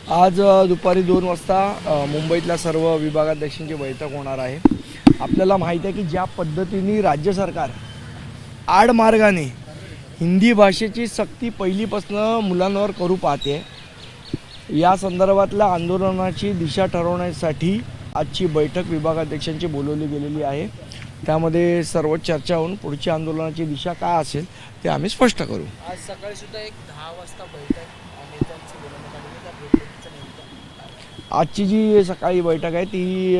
आज दुपारी 2 वाजता मुंबईतल्या सर्व विभागाध्यक्षांची बैठक होणार आहे। आपल्याला माहिती आहे की ज्या पद्धतीने राज्य सरकार आडमार्गाने हिंदी भाषेची सक्ती पहिलीपासून मुलांवर करू पाहते, या संदर्भातल्या आंदोलनाची दिशा ठरवण्यासाठी आजची बैठक विभागाध्यक्षांची बोलवली गेलेली आहे। त्यामध्ये सर्व चर्चा होऊन पुढची आंदोलनाची दिशा काय असेल ते आम्ही स्पष्ट करू। आज सकाळी सुद्धा एक 10 वाजता बैठक नेत्यांची बोलवण्यात आली, त्या बैठकीचं नेमकं आजची जी सकाळी बैठक आहे ती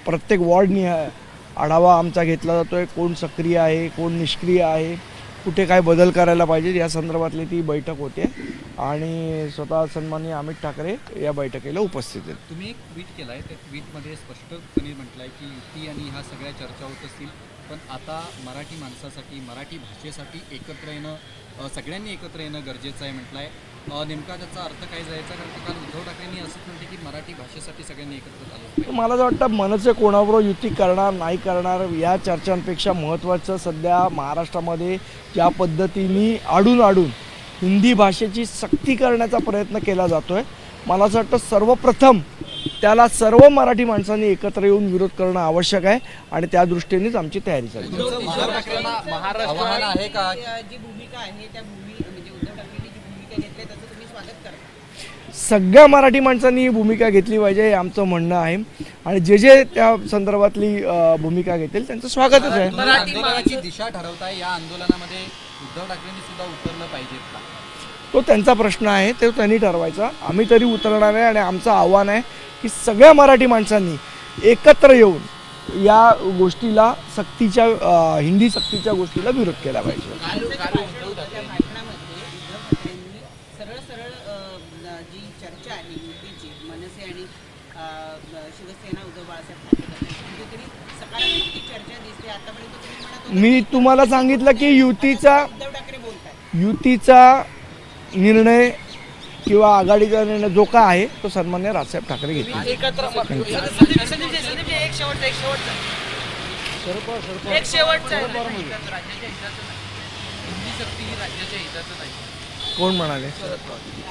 प्रत्येक वॉर्डनिहाय आढावा आमचा घेतला जातो आहे। कोण सक्रिय आहे, कोण निष्क्रिय आहे, कुठे काय बदल करायला पाहिजे या संदर्भातली ती बैठक होते आणि स्वतः सन्माननीय अमित ठाकरे या बैठकीला उपस्थित आहेत। तुम्ही एक ट्विट केलं आहे, त्या ट्विटमध्ये स्पष्टपणे म्हटलं आहे की युती आणि ह्या सगळ्या चर्चा होत असतील, पण आता मराठी माणसासाठी, मराठी भाषेसाठी एकत्र येणं, सगळ्यांनी एकत्र येणं गरजेचं आहे म्हटलं आहे। नेमका त्याचा अर्थ काय जायचा? कारण की काल उद्धव ठाकरेंनी असंच म्हटलं की मराठी भाषेसाठी सगळ्यांनी एकत्र आलं। मला असं वाटतं मनसे कोणाबरोबर युती करणार नाही करणार या चर्चांपेक्षा महत्त्वाचं सध्या महाराष्ट्रामध्ये ज्या पद्धतीने आडून हिंदी भाषेची सक्ती करण्याचा प्रयत्न केला जातो आहे, मला असं वाटतं सर्वप्रथम त्याला सर्व मराठी माणसांनी एकत्र येऊन विरोध करणं आवश्यक आहे आणि त्या दृष्टीनेच आमची तयारी चालली आहे। आव्हान आहे का? जी भूमिका आहे त्या म्हणजे उद्धव ठाकरेंनी जी भूमिका घेतली त्याचं तुम्ही स्वागत करा? सगळ्या मराठी माणसांनी ही भूमिका घेतली पाहिजे हे आमचं म्हणणं आहे आणि जे त्या संदर्भातली भूमिका घेतील त्यांचं स्वागतच आहे। आंदोलनाची दिशा ठरवताय, या आंदोलनामध्ये उद्धव ठाकरेंनी सुद्धा उतरलं पाहिजे का? तो त्यांचा प्रश्न आहे, ते त्यांनी ठरवायचा। आम्ही तरी उतरणार आहे आणि आमचं आव्हान आहे की सगळ्या मराठी माणसांनी एकत्र येऊन या गोष्टीला सक्तीच्या हिंदी सक्तीच्या गोष्टीला विरोध केला पाहिजे। जी चर्चा आहे युतीची मनसे आणि शिवसेना उद्धव बाळासाहेब ठाकरे कुठेतरी सकारात्मक चर्चा दिसते आतापर्यंत। तुम्ही म्हणत होता मी तुम्हाला सांगितलं की युतीचा उद्धव ठाकरे बोलताय, युतीचा निर्णय किंवा आघाडीचा निर्णय जो काय आहे तो सन्मान्य राजसाहेब ठाकरे घेतील। एक शेवटचा आहे, राज्याच्या हिताचं नाही, हिंदी सक्ती ही राज्याच्या हिताचं नाही। कोण म्हणाले?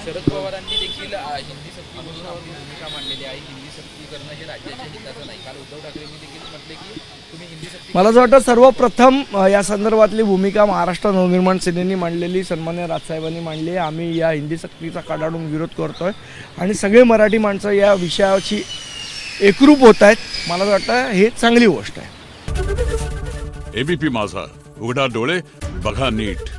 शरद पवारांनी देखील हिंदी सक्ती म्हणून आपली भूमिका मांडलेली आहे। हिंदी सक्ती करणं हे राज्याच्या हिताचं नाही। काल उद्धव ठाकरेंनी देखील म्हटले की तुम्ही हिंदी सक्ती। मला असं वाटतं सर्वप्रथम या संदर्भातली भूमिका महाराष्ट्र नवनिर्माण सेनेने मांडलेली, सन्मान्य राजसाहेबांनी मांडली आहे। आम्ही या हिंदी सक्तीचा कडाडून विरोध करतोय आणि सगळे मराठी माणसं या विषयाची एकरूप होत आहेत। मला असं वाटतं हे चांगली गोष्ट आहे। एबीपी माझा, उघडा डोळे बघा नीट।